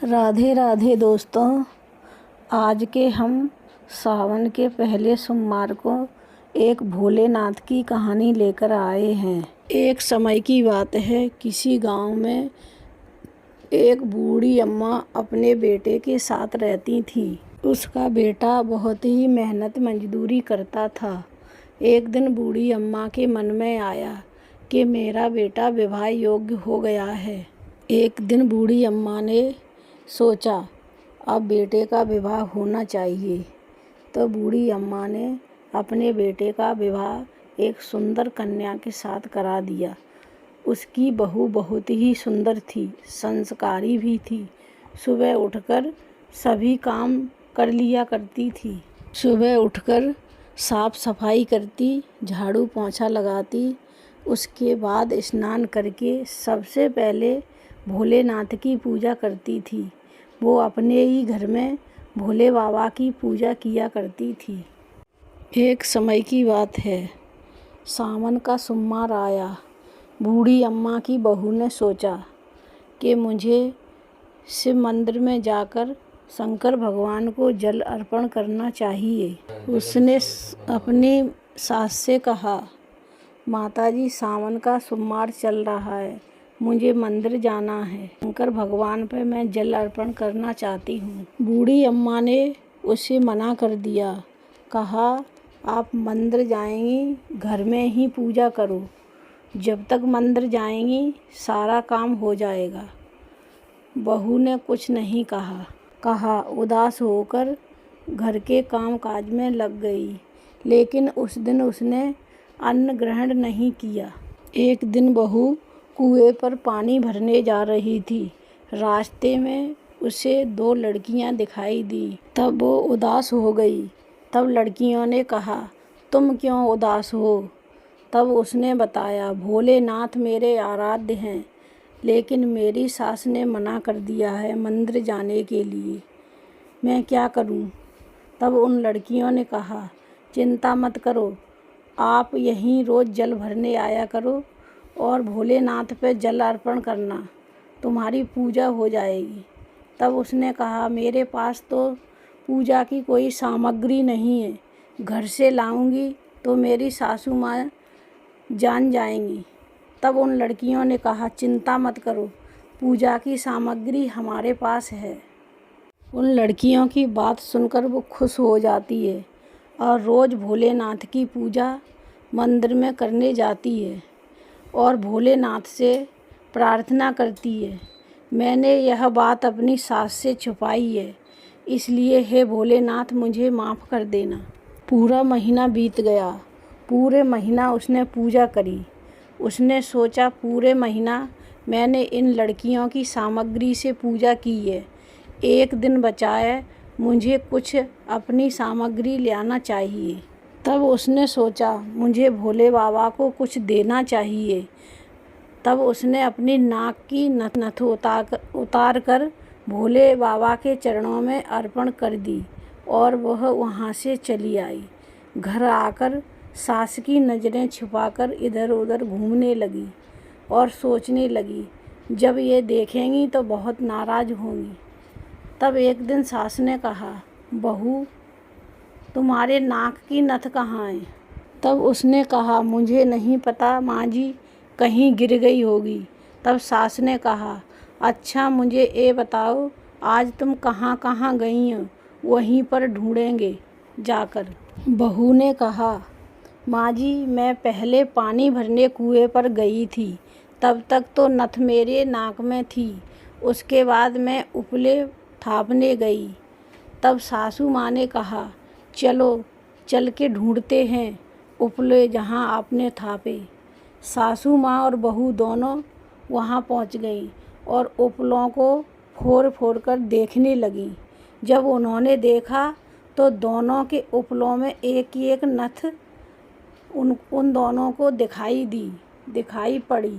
राधे राधे दोस्तों। आज के हम सावन के पहले सोमवार को एक भोलेनाथ की कहानी लेकर आए हैं। एक समय की बात है, किसी गांव में एक बूढ़ी अम्मा अपने बेटे के साथ रहती थी। उसका बेटा बहुत ही मेहनत मजदूरी करता था। एक दिन बूढ़ी अम्मा के मन में आया कि मेरा बेटा विवाह योग्य हो गया है। एक दिन बूढ़ी अम्मा ने सोचा अब बेटे का विवाह होना चाहिए। तो बूढ़ी अम्मा ने अपने बेटे का विवाह एक सुंदर कन्या के साथ करा दिया। उसकी बहू बहुत ही सुंदर थी, संस्कारी भी थी। सुबह उठकर सभी काम कर लिया करती थी। सुबह उठकर साफ सफाई करती, झाड़ू पोंछा लगाती। उसके बाद स्नान करके सबसे पहले भोलेनाथ की पूजा करती थी। वो अपने ही घर में भोले बाबा की पूजा किया करती थी। एक समय की बात है, सावन का सोमवार आया। बूढ़ी अम्मा की बहू ने सोचा कि मुझे शिव मंदिर में जाकर शंकर भगवान को जल अर्पण करना चाहिए। उसने अपनी सास से कहा, माताजी सावन का सोमवार चल रहा है, मुझे मंदिर जाना है, शंकर भगवान पर मैं जल अर्पण करना चाहती हूँ। बूढ़ी अम्मा ने उसे मना कर दिया। कहा, आप मंदिर जाएंगी, घर में ही पूजा करो। जब तक मंदिर जाएंगी सारा काम हो जाएगा। बहू ने कुछ नहीं कहा उदास होकर घर के काम काज में लग गई। लेकिन उस दिन उसने अन्न ग्रहण नहीं किया। एक दिन बहू कुएं पर पानी भरने जा रही थी। रास्ते में उसे दो लड़कियां दिखाई दी। तब वो उदास हो गई। तब लड़कियों ने कहा, तुम क्यों उदास हो? तब उसने बताया, भोलेनाथ मेरे आराध्य हैं, लेकिन मेरी सास ने मना कर दिया है मंदिर जाने के लिए, मैं क्या करूं? तब उन लड़कियों ने कहा, चिंता मत करो, आप यहीं रोज़ जल भरने आया करो और भोलेनाथ पे जल अर्पण करना, तुम्हारी पूजा हो जाएगी। तब उसने कहा, मेरे पास तो पूजा की कोई सामग्री नहीं है, घर से लाऊंगी तो मेरी सासू माँ जान जाएंगी। तब उन लड़कियों ने कहा, चिंता मत करो, पूजा की सामग्री हमारे पास है। उन लड़कियों की बात सुनकर वो खुश हो जाती है और रोज़ भोलेनाथ की पूजा मंदिर में करने जाती है और भोलेनाथ से प्रार्थना करती है। मैंने यह बात अपनी सास से छुपाई है, इसलिए हे भोलेनाथ मुझे माफ़ कर देना। पूरा महीना बीत गया। पूरे महीना उसने पूजा करी। उसने सोचा, पूरे महीना मैंने इन लड़कियों की सामग्री से पूजा की है, एक दिन बचा है, मुझे कुछ अपनी सामग्री लाना चाहिए। तब उसने सोचा, मुझे भोले बाबा को कुछ देना चाहिए। तब उसने अपनी नाक की नथ उतार कर भोले बाबा के चरणों में अर्पण कर दी और वह वहाँ से चली आई। घर आकर सास की नज़रें छुपाकर इधर उधर घूमने लगी और सोचने लगी, जब ये देखेंगी तो बहुत नाराज़ होंगी। तब एक दिन सास ने कहा, बहू तुम्हारे नाक की नथ कहाँ है? तब उसने कहा, मुझे नहीं पता माँ जी, कहीं गिर गई होगी। तब सास ने कहा, अच्छा मुझे ये बताओ, आज तुम कहाँ कहाँ गई हो, वहीं पर ढूंढेंगे जाकर। बहू ने कहा, माँ जी मैं पहले पानी भरने कुएं पर गई थी, तब तक तो नथ मेरे नाक में थी, उसके बाद मैं उपले थापने गई। तब सासू माँ ने कहा, चलो चल के ढूंढते हैं उपले जहाँ आपने थापे। सासू माँ और बहू दोनों वहाँ पहुँच गईं और उपलों को फोड़ फोड़ कर देखने लगीं। जब उन्होंने देखा तो दोनों के उपलों में एक एक नथ उन दोनों को दिखाई पड़ी।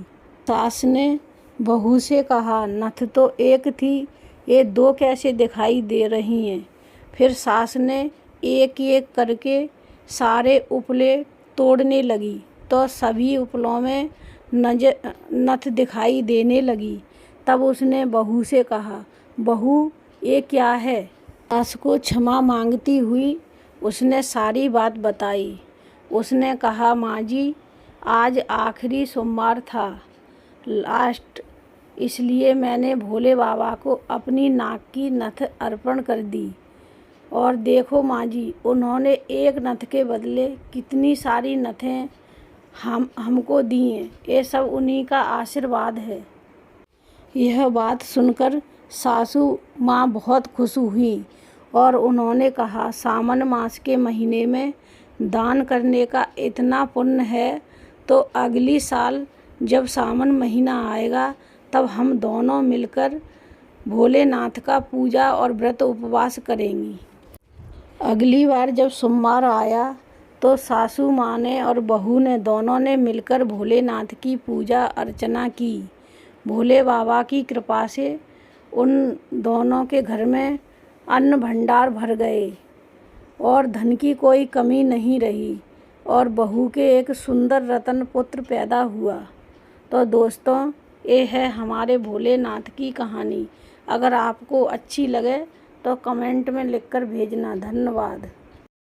सास ने बहू से कहा, नथ तो एक थी, ये दो कैसे दिखाई दे रही हैं? फिर सास ने एक एक करके सारे उपले तोड़ने लगी तो सभी उपलों में नथ दिखाई देने लगी। तब उसने बहू से कहा, बहू ये क्या है? सास को क्षमा मांगती हुई उसने सारी बात बताई। उसने कहा, माँ जी, आज आखिरी सोमवार था, लास्ट, इसलिए मैंने भोले बाबा को अपनी नाक की नथ अर्पण कर दी। और देखो माँ जी, उन्होंने एक नथ के बदले कितनी सारी नथें हमको दी हैं। ये सब उन्हीं का आशीर्वाद है। यह बात सुनकर सासू माँ बहुत खुश हुई और उन्होंने कहा, सावन मास के महीने में दान करने का इतना पुण्य है तो अगली साल जब सावन महीना आएगा तब हम दोनों मिलकर भोलेनाथ का पूजा और व्रत उपवास करेंगी। अगली बार जब सोमवार आया तो सासू माँ ने और बहू ने दोनों ने मिलकर भोलेनाथ की पूजा अर्चना की। भोले बाबा की कृपा से उन दोनों के घर में अन्न भंडार भर गए और धन की कोई कमी नहीं रही और बहू के एक सुंदर रतन पुत्र पैदा हुआ। तो दोस्तों, ये है हमारे भोलेनाथ की कहानी। अगर आपको अच्छी लगे तो कमेंट में लिखकर भेजना। धन्यवाद।